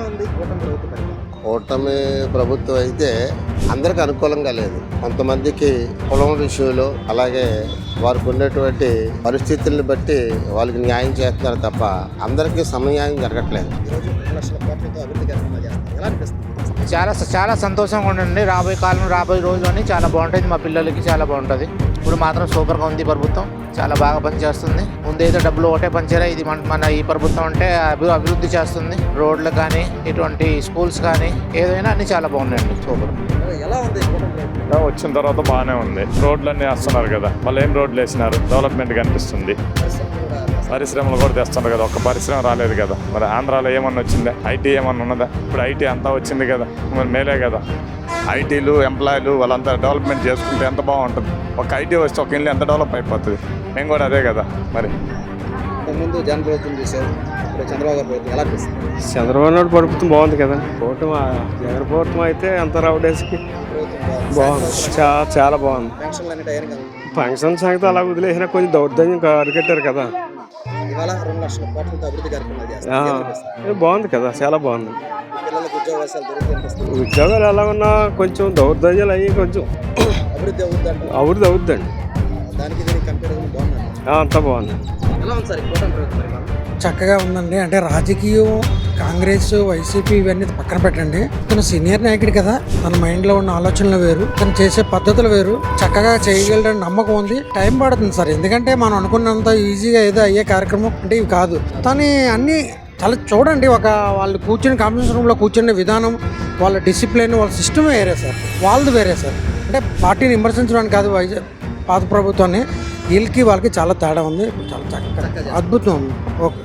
ఉంది కూటమి ప్రభుత్వ పరిపాలన? కూటమి ప్రభుత్వం అయితే అందరికి అనుకూలంగా లేదు. కొంతమందికి కులం విషయంలో అలాగే వారికి ఉన్నటువంటి పరిస్థితులను బట్టి వాళ్ళకి న్యాయం చేస్తున్నారు తప్ప అందరికీ సమన్యాయం జరగట్లేదు. ఈరోజు 2 లక్షల కోట్లతో అభివృద్ధి కార్యక్రమాలు చేస్తారు, ఎలా అనిపిస్తుంది? చాలా సంతోషంగా ఉండండి. రాబోయే రోజుల్లోని చాలా బాగుంటుంది. మా పిల్లలకి చాలా బాగుంటుంది. ఇప్పుడు మాత్రం సూపర్గా ఉంది. ప్రభుత్వం చాలా బాగా పనిచేస్తుంది. ముందేదో డబ్బులు ఒకటే పంచారా, ఇది మన ఈ ప్రభుత్వం అంటే అభివృద్ధి చేస్తుంది. రోడ్లు కానీ ఇటువంటి స్కూల్స్ కానీ ఏదైనా అన్ని చాలా బాగున్నాయండి. సూపర్. ఎలా ఉంది కూటమి ప్రభుత్వం? వచ్చిన తర్వాత బాగానే ఉంది. రోడ్లన్నీ వేస్తున్నారు కదా, వాళ్ళు ఏం రోడ్లు వేసినారు, డెవలప్మెంట్ కనిపిస్తుంది. పరిశ్రమలు కూడా తెస్తున్నారు కదా, ఒక్క పరిశ్రమ రాలేదు కదా. మరి ఆంధ్రాలో ఏమన్నా వచ్చిందా? ఐటీ ఏమన్నా ఉన్నదా? ఇప్పుడు ఐటీ అంతా వచ్చింది కదా, మరి మేలే కదా. ఐటీలు ఎంప్లాయీలు వాళ్ళంతా డెవలప్మెంట్ చేసుకుంటే ఎంత బాగుంటుంది. ఒక ఐటీ వస్తే ఒక ఇల్లు ఎంత డెవలప్ అయిపోతుంది. మేము కూడా అదే కదా. మరి ముందు జగన్ ప్రభుత్వం చూసారు, ఇప్పుడు చంద్రబాబు గారి ప్రభుత్వం ఎలా అనిపిస్తుంది? చంద్రబాబు నాయుడు ప్రభుత్వం బాగుంది కదా. జగన్ ప్రభుత్వం అయితే అంత రౌడేస్కి బాగుంది, చాలా బాగుంది. పెన్షన్లు అన్ని టైం కదా, ఫంక్షన్ సంగతి అలా వదిలేసినా కొంచెం దౌర్జన్యం అరికట్టారు కదా. ఇవాళ 2 లక్షల కోట్లతో అభివృద్ధి కార్యక్రమాలు చేస్తారు, బాగుంది కదా, చాలా బాగుంది. పిల్లలకు ఉద్యోగాలు దొరికి అనిపిస్తుంది. ఉద్యోగాలు ఎలా ఉన్నా కొంచెం దౌర్జన్యాలు అయ్యి కొంచెం అభివృద్ధి అవుతుందంట. అభివృద్ధి అవుద్దండి. దానికి దీనికి కంపేర్ బాగుందండి. అంతా బాగుంది. ఎలా ఉంది సార్ కూటమి ప్రభుత్వం పరిపాలన? చక్కగా ఉందండి. అంటే రాజకీయం, కాంగ్రెస్, వైసీపీ ఇవన్నీ పక్కన పెట్టండి. తను సీనియర్ నాయకుడు కదా, తన మైండ్లో ఉన్న ఆలోచనలు వేరు, తను చేసే పద్ధతులు వేరు. చక్కగా చేయగలడని నమ్మకం ఉంది. టైం పడుతుంది సార్, ఎందుకంటే మనం అనుకున్నంత ఈజీగా ఏదో అయ్యే కార్యక్రమం అంటే ఇవి కాదు. కానీ అన్నీ చాలా చూడండి, వాళ్ళు కూర్చుని కాన్ఫరెన్స్ రూమ్లో కూర్చునే విధానం, వాళ్ళ డిసిప్లిన్, వాళ్ళ సిస్టమ్ వేరే సార్, వాళ్ళది వేరే సార్. అంటే పార్టీని విమర్శించడానికి కాదు, పాత ప్రభుత్వాన్ని వీళ్ళకి వాళ్ళకి చాలా తేడా ఉంది. చాలా చక్కగా అద్భుతం ఉంది. ఓకే.